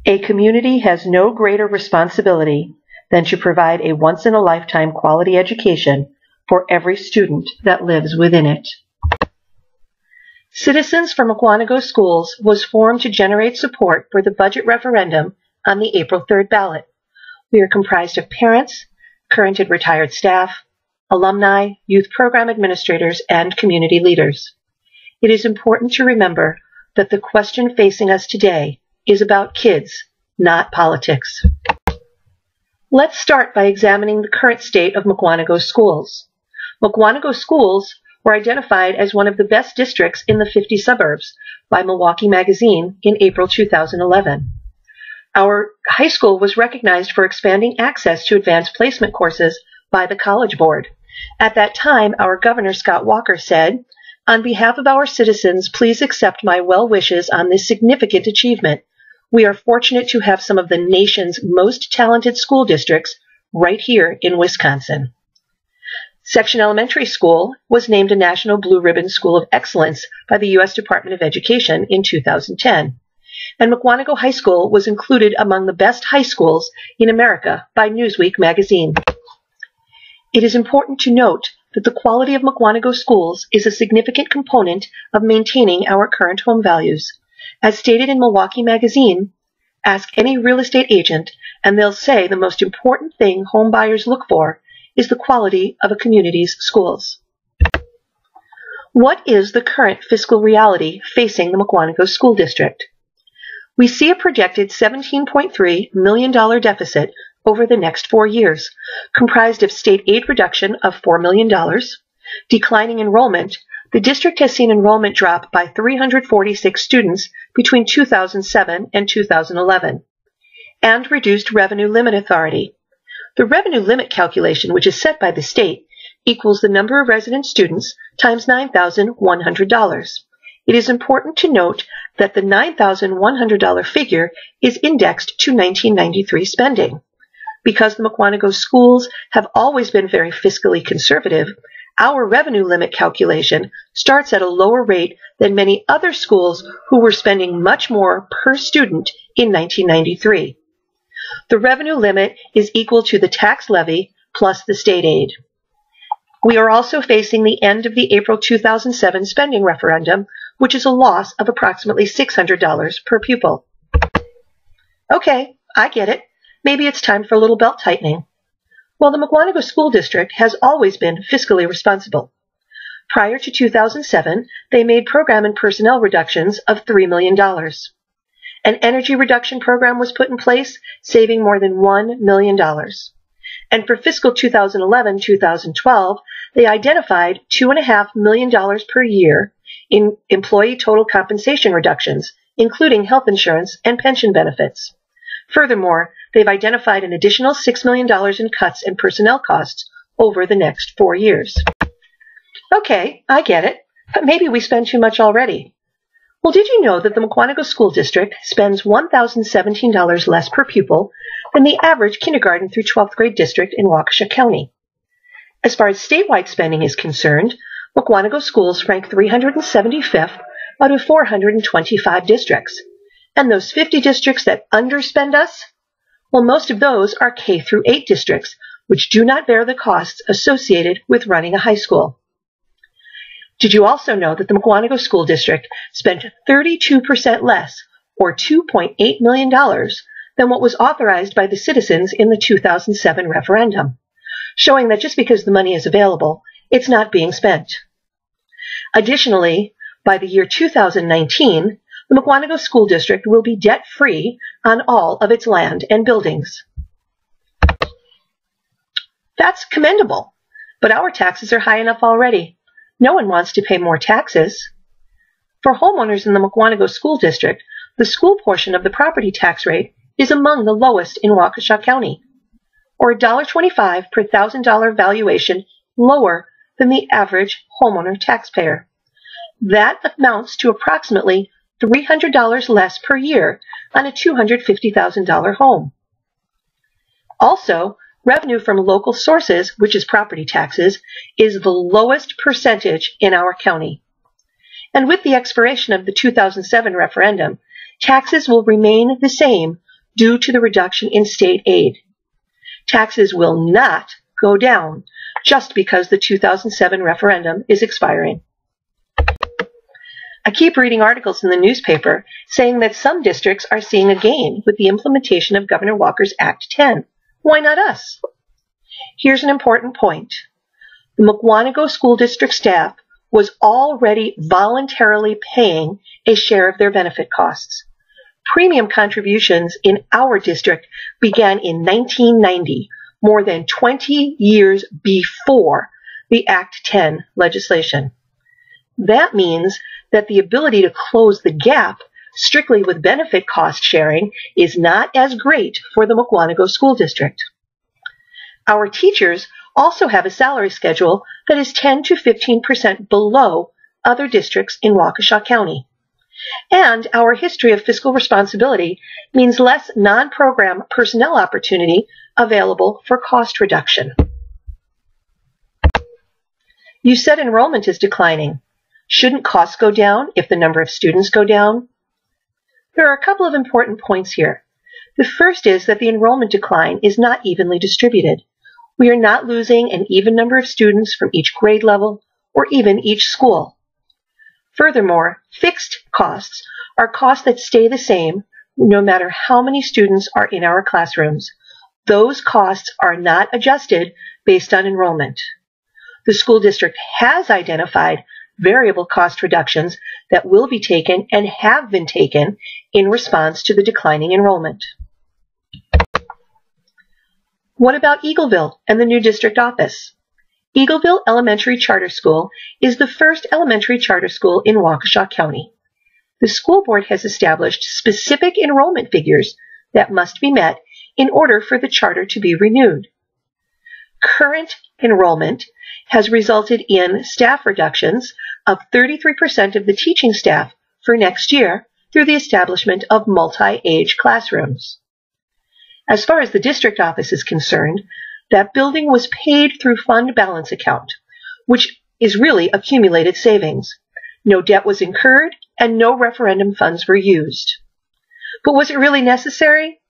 A community has no greater responsibility than to provide a once-in-a-lifetime quality education for every student that lives within it. Citizens for Mukwonago Schools was formed to generate support for the budget referendum on the April 3rd ballot. We are comprised of parents, current and retired staff, alumni, youth program administrators, and community leaders. It is important to remember that the question facing us today is about kids, not politics. Let's start by examining the current state of Mukwonago schools. Mukwonago schools were identified as one of the best districts in the 50 suburbs by Milwaukee Magazine in April 2011. Our high school was recognized for expanding access to advanced placement courses by the College Board. At that time, our Governor Scott Walker said, "On behalf of our citizens, please accept my well wishes on this significant achievement. We are fortunate to have some of the nation's most talented school districts right here in Wisconsin." Section Elementary School was named a National Blue Ribbon School of Excellence by the U.S. Department of Education in 2010. And Mukwonago High School was included among the best high schools in America by Newsweek magazine. It is important to note that the quality of Mukwonago schools is a significant component of maintaining our current home values. As stated in Milwaukee Magazine, ask any real estate agent and they'll say the most important thing home buyers look for is the quality of a community's schools. What is the current fiscal reality facing the Mukwonago School District? We see a projected $17.3 million deficit over the next 4 years, comprised of state aid reduction of $4 million, declining enrollment. The district has seen enrollment drop by 346 students between 2007 and 2011, and reduced revenue limit authority. The revenue limit calculation, which is set by the state, equals the number of resident students times $9,100. It is important to note that the $9,100 figure is indexed to 1993 spending. Because the Mukwonago schools have always been very fiscally conservative, our revenue limit calculation starts at a lower rate than many other schools who were spending much more per student in 1993. The revenue limit is equal to the tax levy plus the state aid. We are also facing the end of the April 2007 spending referendum, which is a loss of approximately $600 per pupil. Okay, I get it. Maybe it's time for a little belt tightening. Well, the Mukwonago School District has always been fiscally responsible. Prior to 2007, they made program and personnel reductions of $3 million. An energy reduction program was put in place, saving more than $1 million. And for fiscal 2011-2012, they identified $2.5 million per year in employee total compensation reductions, including health insurance and pension benefits. Furthermore, they've identified an additional $6 million in cuts in personnel costs over the next 4 years. Okay, I get it, but maybe we spend too much already. Well, did you know that the Mukwonago School District spends $1,017 less per pupil than the average kindergarten through 12th grade district in Waukesha County? As far as statewide spending is concerned, Mukwonago schools rank 375th out of 425 districts. And those 50 districts that underspend us? Well, most of those are K through 8 districts, which do not bear the costs associated with running a high school. Did you also know that the Mukwonago School District spent 32% less, or $2.8 million, than what was authorized by the citizens in the 2007 referendum, showing that just because the money is available, it's not being spent. Additionally, by the year 2019, the Mukwonago School District will be debt-free on all of its land and buildings. That's commendable, but our taxes are high enough already. No one wants to pay more taxes. For homeowners in the Mukwonago School District, the school portion of the property tax rate is among the lowest in Waukesha County, or $1.25 per $1,000 valuation lower than the average homeowner taxpayer. That amounts to approximately $300 less per year on a $250,000 home. Also, revenue from local sources, which is property taxes, is the lowest percentage in our county. And with the expiration of the 2007 referendum, taxes will remain the same due to the reduction in state aid. Taxes will not go down just because the 2007 referendum is expiring. I keep reading articles in the newspaper saying that some districts are seeing a gain with the implementation of Governor Walker's Act 10. Why not us? Here's an important point. The Mukwonago School District staff was already voluntarily paying a share of their benefit costs. Premium contributions in our district began in 1990, more than 20 years before the Act 10 legislation. That means that the ability to close the gap strictly with benefit cost sharing is not as great for the Mukwonago School District. Our teachers also have a salary schedule that is 10 to 15% below other districts in Waukesha County. And our history of fiscal responsibility means less non-program personnel opportunity available for cost reduction. You said enrollment is declining. Shouldn't costs go down if the number of students go down? There are a couple of important points here. The first is that the enrollment decline is not evenly distributed. We are not losing an even number of students from each grade level or even each school. Furthermore, fixed costs are costs that stay the same no matter how many students are in our classrooms. Those costs are not adjusted based on enrollment. The school district has identified variable cost reductions that will be taken and have been taken in response to the declining enrollment. What about Eagleville and the new district office? Eagleville Elementary Charter School is the first elementary charter school in Waukesha County. The school board has established specific enrollment figures that must be met in order for the charter to be renewed. Current enrollment has resulted in staff reductions of 33% of the teaching staff for next year through the establishment of multi-age classrooms. As far as the district office is concerned, that building was paid through fund balance account, which is really accumulated savings. No debt was incurred and no referendum funds were used. But was it really necessary?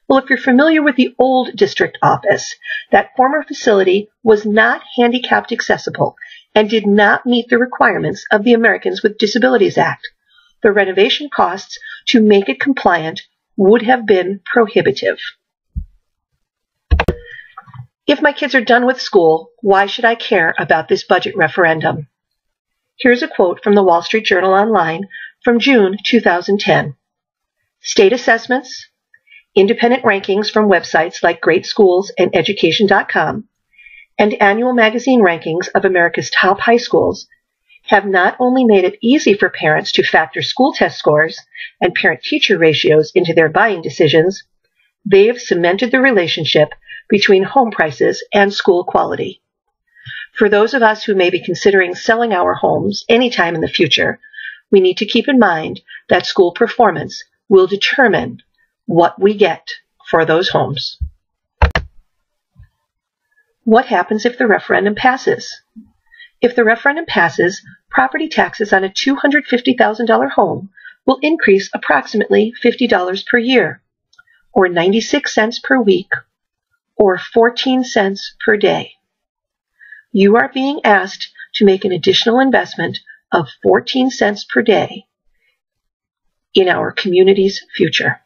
Well, if you're familiar with the old district office, that former facility was not handicapped accessible and did not meet the requirements of the Americans with Disabilities Act. The renovation costs to make it compliant would have been prohibitive. If my kids are done with school, why should I care about this budget referendum? Here's a quote from the Wall Street Journal Online from June 2010. State assessments, independent rankings from websites like Great Schools and Education.com, and annual magazine rankings of America's top high schools have not only made it easy for parents to factor school test scores and parent-teacher ratios into their buying decisions, they have cemented the relationship between home prices and school quality. For those of us who may be considering selling our homes anytime in the future, we need to keep in mind that school performance will determine what we get for those homes. What happens if the referendum passes? If the referendum passes, property taxes on a $250,000 home will increase approximately $50 per year, or 96 cents per week, or 14 cents per day. You are being asked to make an additional investment of 14 cents per day in our community's future.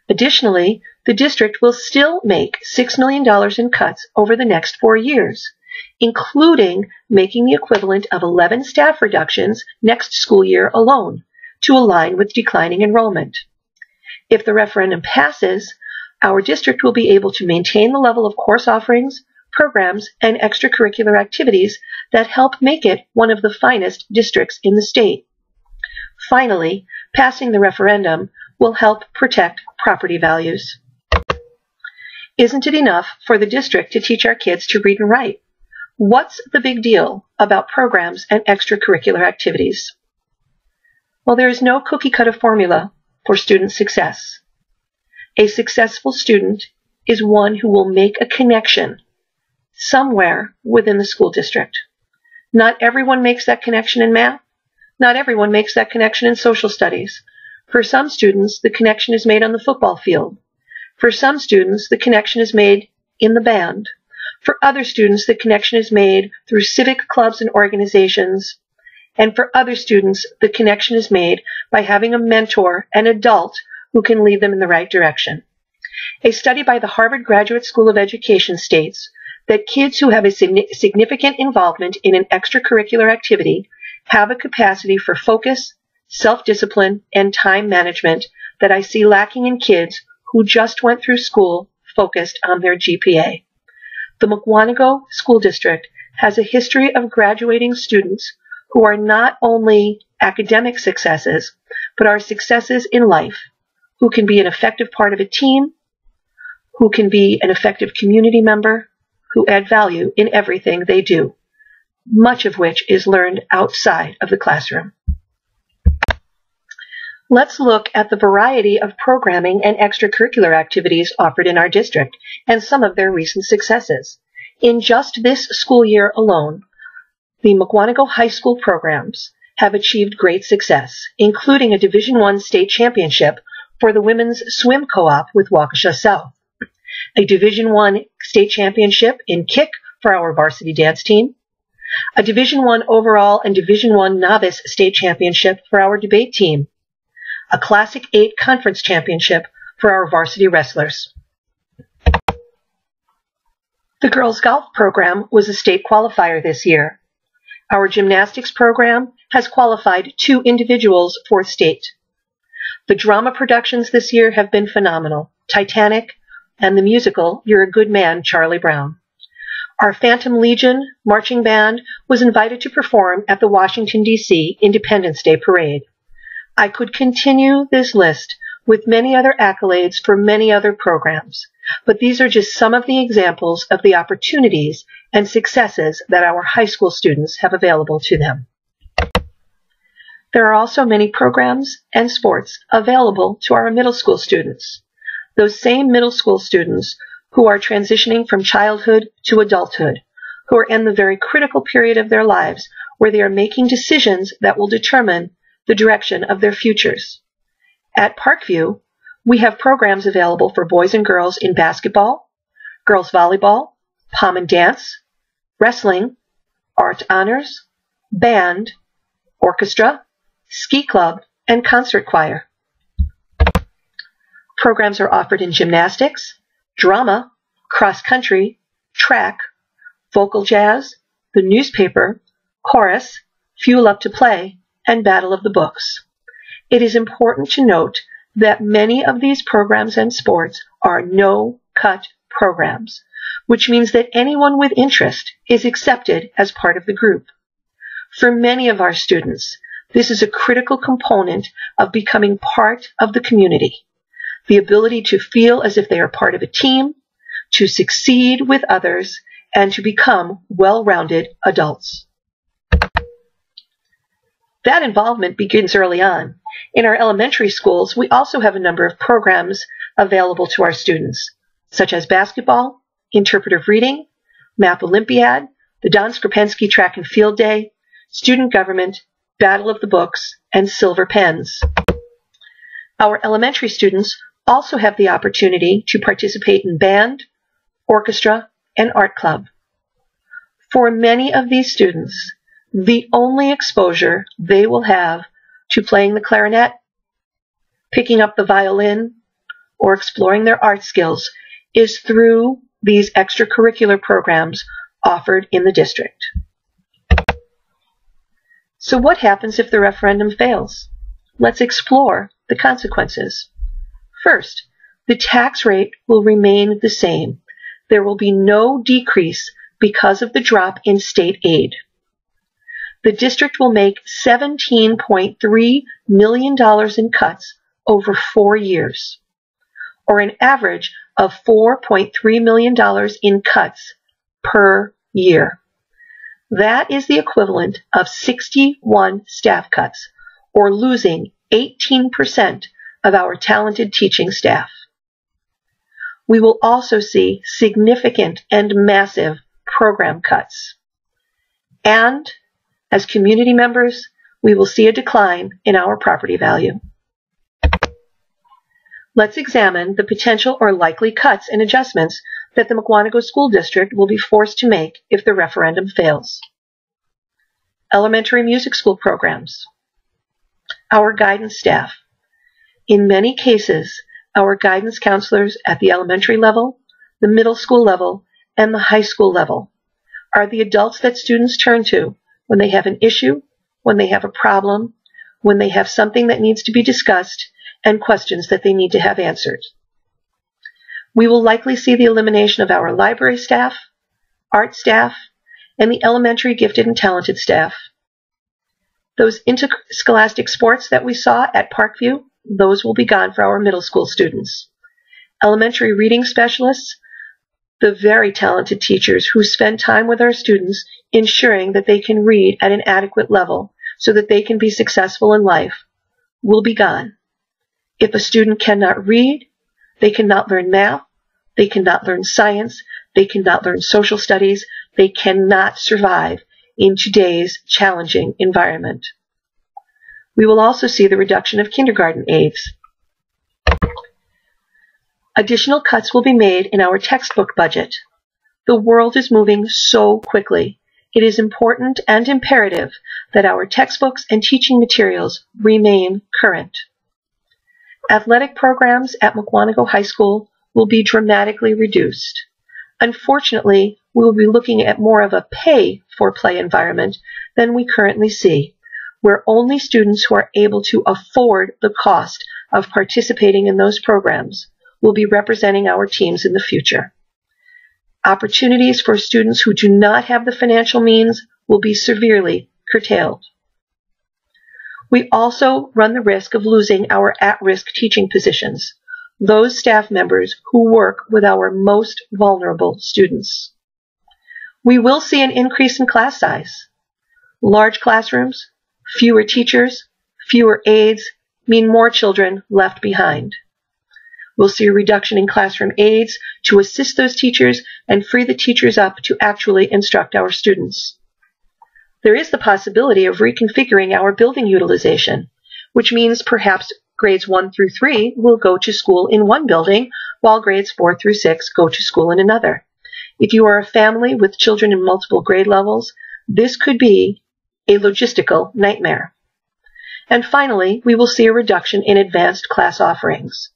Additionally, the district will still make $6 million in cuts over the next 4 years, including making the equivalent of 11 staff reductions next school year alone to align with declining enrollment. If the referendum passes, our district will be able to maintain the level of course offerings, programs, and extracurricular activities that help make it one of the finest districts in the state. Finally, passing the referendum will help protect property values. Isn't it enough for the district to teach our kids to read and write? What's the big deal about programs and extracurricular activities? Well, there is no cookie-cutter formula for student success. A successful student is one who will make a connection somewhere within the school district. Not everyone makes that connection in math. Not everyone makes that connection in social studies. For some students, the connection is made on the football field. For some students, the connection is made in the band. For other students, the connection is made through civic clubs and organizations. And for other students, the connection is made by having a mentor, an adult, who can lead them in the right direction. A study by the Harvard Graduate School of Education states that kids who have a significant involvement in an extracurricular activity have a capacity for focus, self-discipline, and time management that I see lacking in kids who just went through school focused on their GPA. The Mukwonago School District has a history of graduating students who are not only academic successes, but are successes in life, who can be an effective part of a team, who can be an effective community member, who add value in everything they do, much of which is learned outside of the classroom. Let's look at the variety of programming and extracurricular activities offered in our district and some of their recent successes. In just this school year alone, the Mukwonago High School programs have achieved great success, including a Division I state championship for the women's swim co-op with Waukesha South, a Division I state championship in kick for our varsity dance team, a Division I overall and Division I novice state championship for our debate team, a Classic 8 conference championship for our varsity wrestlers. The girls' golf program was a state qualifier this year. Our gymnastics program has qualified 2 individuals for state. The drama productions this year have been phenomenal, Titanic and the musical You're a Good Man, Charlie Brown. Our Phantom Legion marching band was invited to perform at the Washington, D.C. Independence Day Parade. I could continue this list with many other accolades for many other programs, but these are just some of the examples of the opportunities and successes that our high school students have available to them. There are also many programs and sports available to our middle school students. Those same middle school students who are transitioning from childhood to adulthood, who are in the very critical period of their lives where they are making decisions that will determine the direction of their futures. At Parkview, we have programs available for boys and girls in basketball, girls volleyball, pom and dance, wrestling, art honors, band, orchestra, ski club, and concert choir. Programs are offered in gymnastics, drama, cross country, track, vocal jazz, the newspaper, chorus, fuel up to play, and battle of the books. It is important to note that many of these programs and sports are no-cut programs, which means that anyone with interest is accepted as part of the group. For many of our students, this is a critical component of becoming part of the community. The ability to feel as if they are part of a team, to succeed with others, and to become well-rounded adults. That involvement begins early on. In our elementary schools, we also have a number of programs available to our students, such as basketball, interpretive reading, Map Olympiad, the Don Skrupensky Track and Field Day, student government, battle of the books, and silver pens. Our elementary students also have the opportunity to participate in band, orchestra, and art club. For many of these students, the only exposure they will have to playing the clarinet, picking up the violin, or exploring their art skills is through these extracurricular programs offered in the district. So what happens if the referendum fails? Let's explore the consequences. First, the tax rate will remain the same. There will be no decrease because of the drop in state aid. The district will make $17.3 million in cuts over 4 years, or an average of $4.3 million in cuts per year. That is the equivalent of 61 staff cuts, or losing 18% of our talented teaching staff. We will also see significant and massive program cuts. And as community members, we will see a decline in our property value. Let's examine the potential or likely cuts and adjustments that the Mukwonago School District will be forced to make if the referendum fails. Elementary music school programs. Our guidance staff. In many cases, our guidance counselors at the elementary level, the middle school level, and the high school level are the adults that students turn to when they have an issue, when they have a problem, when they have something that needs to be discussed, and questions that they need to have answered. We will likely see the elimination of our library staff, art staff, and the elementary gifted and talented staff. Those interscholastic sports that we saw at Parkview, those will be gone for our middle school students. Elementary reading specialists, the very talented teachers who spend time with our students ensuring that they can read at an adequate level so that they can be successful in life, will be gone. If a student cannot read, they cannot learn math, they cannot learn science, they cannot learn social studies, they cannot survive in today's challenging environment. We will also see the reduction of kindergarten aides. Additional cuts will be made in our textbook budget. The world is moving so quickly. It is important and imperative that our textbooks and teaching materials remain current. Athletic programs at Mukwonago High School will be dramatically reduced. Unfortunately, we will be looking at more of a pay-for-play environment than we currently see, where only students who are able to afford the cost of participating in those programs will be representing our teams in the future. Opportunities for students who do not have the financial means will be severely curtailed. We also run the risk of losing our at-risk teaching positions, those staff members who work with our most vulnerable students. We will see an increase in class size. Large classrooms, fewer teachers, fewer aides mean more children left behind. We'll see a reduction in classroom aides to assist those teachers and free the teachers up to actually instruct our students. There is the possibility of reconfiguring our building utilization, which means perhaps grades 1 through 3 will go to school in one building, while grades 4 through 6 go to school in another. If you are a family with children in multiple grade levels, this could be a logistical nightmare. And finally, we will see a reduction in advanced class offerings.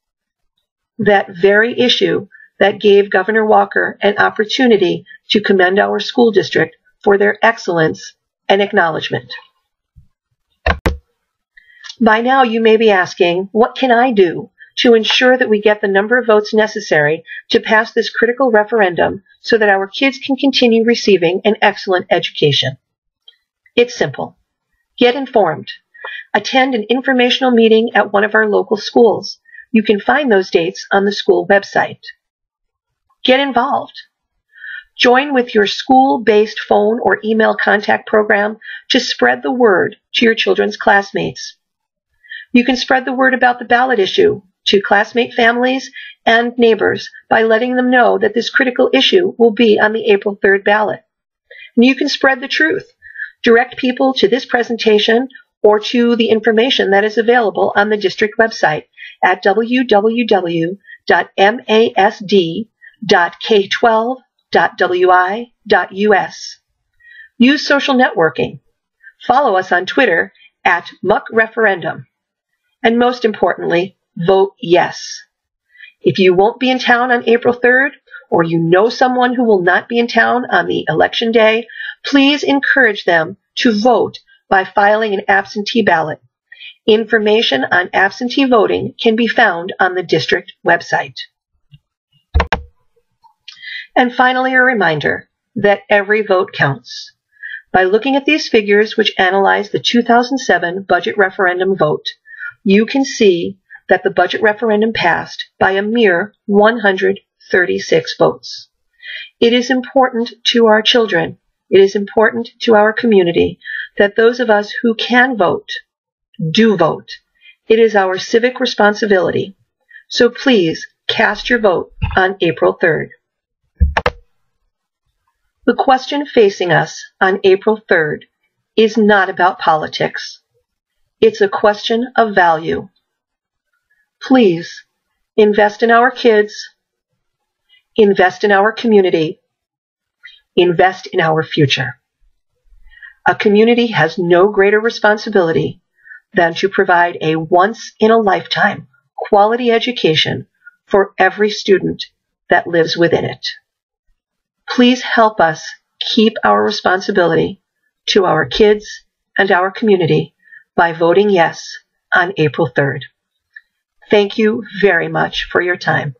That very issue that gave Governor Walker an opportunity to commend our school district for their excellence and acknowledgement. By now you may be asking, what can I do to ensure that we get the number of votes necessary to pass this critical referendum so that our kids can continue receiving an excellent education? It's simple. Get informed. Attend an informational meeting at one of our local schools. You can find those dates on the school website. Get involved. Join with your school-based phone or email contact program to spread the word to your children's classmates. You can spread the word about the ballot issue to classmate families and neighbors by letting them know that this critical issue will be on the April 3rd ballot. And you can spread the truth. Direct people to this presentation or to the information that is available on the district website at www.masd.k12.wi.us. Use social networking. Follow us on Twitter at Mukreferendum. And most importantly, vote yes. If you won't be in town on April 3rd, or you know someone who will not be in town on the election day, please encourage them to vote by filing an absentee ballot. Information on absentee voting can be found on the district website. And finally, a reminder that every vote counts. By looking at these figures which analyze the 2007 budget referendum vote, you can see that the budget referendum passed by a mere 136 votes. It is important to our children, it is important to our community that those of us who can vote do vote. It is our civic responsibility. So please cast your vote on April 3rd. The question facing us on April 3rd is not about politics. It's a question of value. Please Invest in our kids. Invest in our community. Invest in our future. A community has no greater responsibility than to provide a once-in-a-lifetime quality education for every student that lives within it. Please help us keep our responsibility to our kids and our community by voting yes on April 3rd. Thank you very much for your time.